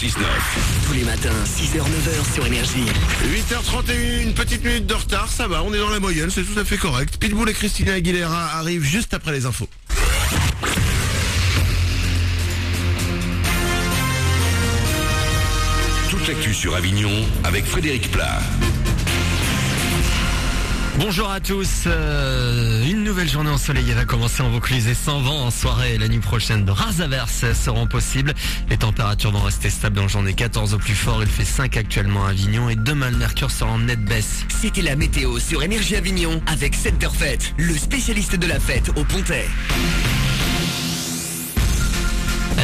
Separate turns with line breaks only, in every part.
6-9.
Tous les matins, 6h-9h sur Énergie.
8h31, une petite minute de retard, ça va, on est dans la moyenne, c'est tout à fait correct. Pitbull et Christina Aguilera arrivent juste après les infos.
Toute l'actu sur Avignon avec Frédéric Plat.
Bonjour à tous, une nouvelle journée ensoleillée va commencer en Vaucluse et sans vent en soirée. La nuit prochaine, de rares averses seront possibles. Les températures vont rester stables en journée, 14 au plus fort, il fait 5 actuellement à Avignon et demain le mercure sera en nette baisse.
C'était la météo sur Énergie Avignon avec Centerfête, le spécialiste de la fête au Pontet.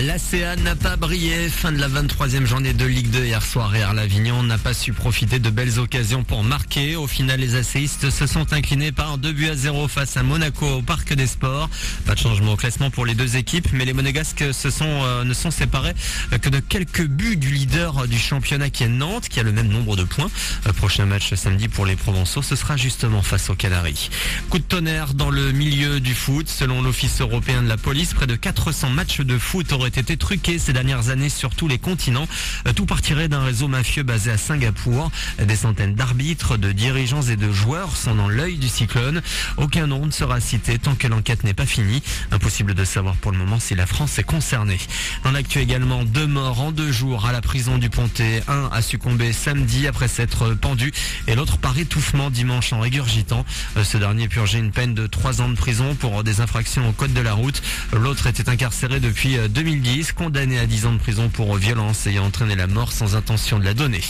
L'ACA n'a pas brillé, fin de la 23e journée de Ligue 2 hier soir et l'Avignon n'a pas su profiter de belles occasions pour marquer. Au final, les ACistes se sont inclinés par 2-0 face à Monaco au Parc des Sports. Pas de changement au classement pour les deux équipes, mais les Monégasques ne sont séparés que de quelques buts du leader du championnat qui est Nantes, qui a le même nombre de points. Prochain match samedi pour les Provençaux, ce sera justement face aux Canaries. Coup de tonnerre dans le milieu du foot. Selon l'Office européen de la police, près de 400 matchs de foot auraient été truqués ces dernières années sur tous les continents. Tout partirait d'un réseau mafieux basé à Singapour. Des centaines d'arbitres, de dirigeants et de joueurs sont dans l'œil du cyclone. Aucun nom ne sera cité tant que l'enquête n'est pas finie. Impossible de savoir pour le moment si la France est concernée. Dans l'actu également, 2 morts en 2 jours à la prison du Pontet. Un a succombé samedi après s'être pendu et l'autre par étouffement dimanche en régurgitant. Ce dernier purgeait une peine de 3 ans de prison pour des infractions au code de la route. L'autre était incarcéré depuis 2010, condamné à 10 ans de prison pour violence ayant entraîné la mort sans intention de la donner.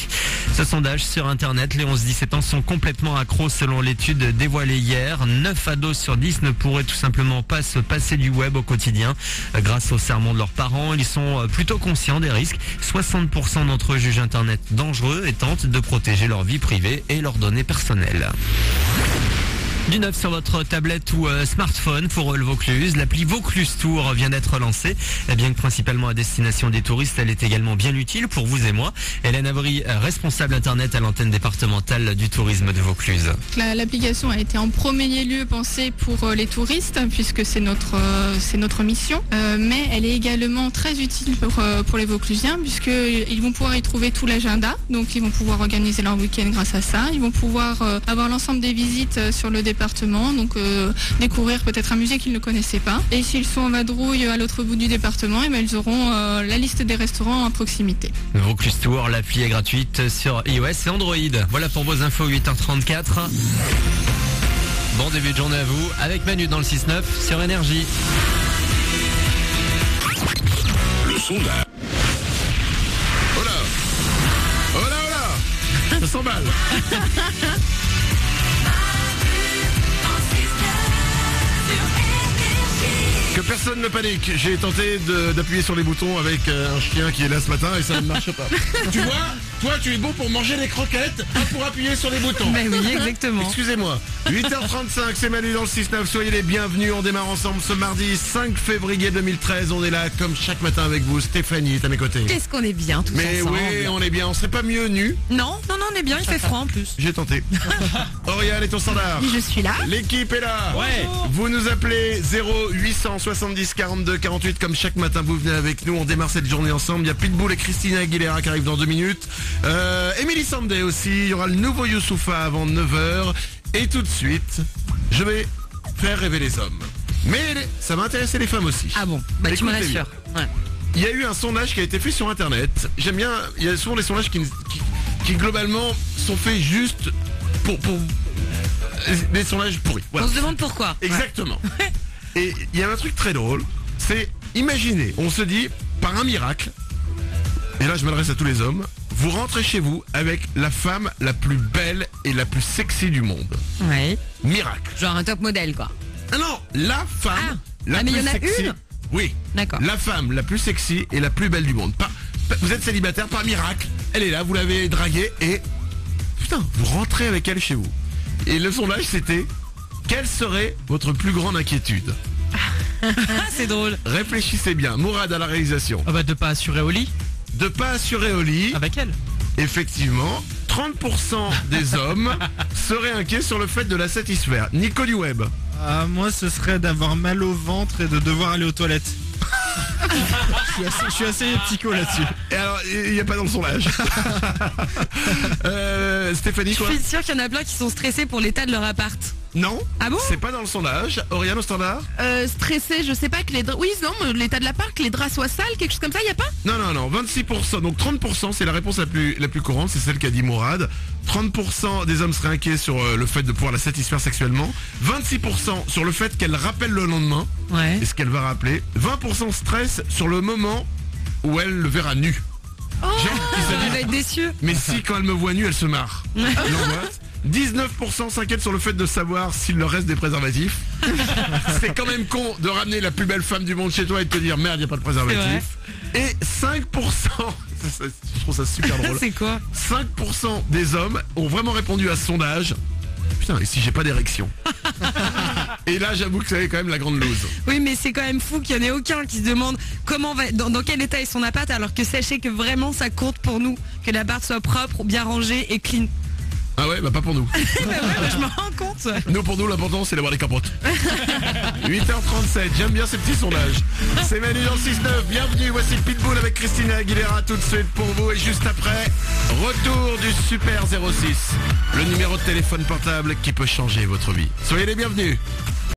Ce sondage sur internet, les 11-17 ans sont complètement accros selon l'étude dévoilée hier. 9 ados sur 10 ne pourraient tout simplement pas se passer du web au quotidien. Grâce au sermon de leurs parents, ils sont plutôt conscients des risques. 60% d'entre eux jugent internet dangereux et tentent de protéger leur vie privée et leurs données personnelles. Du neuf sur votre tablette ou smartphone pour le Vaucluse. L'appli Vaucluse Tour vient d'être lancée. Bien que principalement à destination des touristes, elle est également bien utile pour vous et moi. Hélène Avery, responsable internet à l'antenne départementale du tourisme de Vaucluse.
L'application a été en premier lieu pensée pour les touristes puisque c'est notre mission. Mais elle est également très utile pour les Vauclusiens puisqu'ils vont pouvoir y trouver tout l'agenda. Donc ils vont pouvoir organiser leur week-end grâce à ça. Ils vont pouvoir avoir l'ensemble des visites sur le département, donc découvrir peut-être un musée qu'ils ne connaissaient pas. Et s'ils sont en vadrouille à l'autre bout du département, ils auront la liste des restaurants à proximité.
Vaucluse Tour, l'appli est gratuite sur iOS et Android. Voilà pour vos infos, 8h34. Bon début de journée à vous, avec Manu dans le 6-9 sur Énergie.
Le sondage.
Oh là oh là oh là, ça s'emballe. Que personne ne panique, j'ai tenté d'appuyer sur les boutons avec un chien qui est là ce matin et ça ne marche pas. Tu vois, toi tu es bon pour manger les croquettes, pas pour appuyer sur les boutons.
Ben oui, exactement.
Excusez-moi. 8h35, c'est Manu dans le 6-9, soyez les bienvenus, on démarre ensemble ce mardi 5 février 2013, on est là comme chaque matin avec vous, Stéphanie est à mes côtés.
Qu'est-ce qu'on est bien tous
Mais
ensemble.
oui, on est bien, on serait pas mieux nus.
Non, on est bien, il fait froid en plus.
J'ai tenté. Oriane est au standard.
Je suis là.
L'équipe est là.
Ouais.
Vous nous appelez 0870 42 48 comme chaque matin vous venez avec nous. On démarre cette journée ensemble. Il y a Pitbull et Christina Aguilera qui arrivent dans 2 minutes. Emily Sandé aussi. Il y aura le nouveau Youssoupha avant 9h. Et tout de suite, je vais faire rêver les hommes. Mais ça va intéresser les femmes aussi.
Ah bon, bah tu me
Écoutez
rassures. Ouais.
Il y a eu un sondage qui a été fait sur internet. J'aime bien, il y a souvent des sondages qui globalement sont faits juste pour des sondages pourris. Voilà.
On se demande pourquoi.
Exactement. Et il y a un truc très drôle, c'est, imaginez, on se dit, par un miracle, et là je m'adresse à tous les hommes, vous rentrez chez vous avec la femme la plus belle et la plus sexy du monde.
Ouais.
Miracle.
Genre un top modèle quoi.
Ah non, la femme la
mais
plus
il y en a
sexy.
une ?
Oui.
D'accord.
La femme la plus sexy et la plus belle du monde. Vous êtes célibataire par miracle, elle est là, vous l'avez draguée et... Putain, vous rentrez avec elle chez vous. Et le sondage c'était... Quelle serait votre plus grande inquiétude?
C'est drôle.
Réfléchissez bien. Mourad à la réalisation.
Ah bah de pas assurer au lit.
De pas assurer au lit.
Avec elle.
Effectivement, 30% des hommes seraient inquiets sur le fait de la satisfaire. Nico du web.
Moi, ce serait d'avoir mal au ventre et de devoir aller aux toilettes. Je suis assez psycho là-dessus.
Et alors, il n'y a pas dans le sondage. Stéphanie,
Je
quoi?
suis sûre qu'il y en a plein qui sont stressés pour l'état de leur appart.
Non.
Ah bon?
C'est pas dans le sondage. Oriane au standard?
Stressé, je sais pas que les draps... Oui, non, l'état de l'appart, que les draps soient sales, quelque chose comme ça, y a pas?
Non, 26%. Donc 30%, c'est la réponse la plus courante, c'est celle qu'a dit Mourad. 30% des hommes seraient inquiets sur le fait de pouvoir la satisfaire sexuellement. 26% sur le fait qu'elle rappelle le lendemain.
Ouais.
Et ce qu'elle va rappeler. 20% stress sur le moment où elle le verra nu. Genre, qui se
Il
dit,
va être déçu.
mais si quand elle me voit nu, elle se marre. L'angoisse. 19% s'inquiètent sur le fait de savoir s'il leur reste des préservatifs. C'est quand même con de ramener la plus belle femme du monde chez toi et de te dire merde, il n'y a pas de préservatif. Et 5%, je trouve ça super drôle.
C'est quoi?
5% des hommes ont vraiment répondu à ce sondage. Putain, et si j'ai pas d'érection? Et là, j'avoue que c'est quand même la grande lose.
Oui, mais c'est quand même fou qu'il n'y en ait aucun qui se demande dans quel état est son appart, alors que sachez que vraiment ça compte pour nous, que l'appart soit propre, bien rangé et clean.
Ah ouais, bah pas pour nous.
Je me rends compte.
Nous, pour nous, l'important, c'est d'avoir des capotes. 8h37, j'aime bien ces petits sondages. C'est Manu dans le 6-9, bienvenue, voici Pitbull avec Christina Aguilera tout de suite pour vous. Et juste après, retour du Super 06, le numéro de téléphone portable qui peut changer votre vie. Soyez les bienvenus.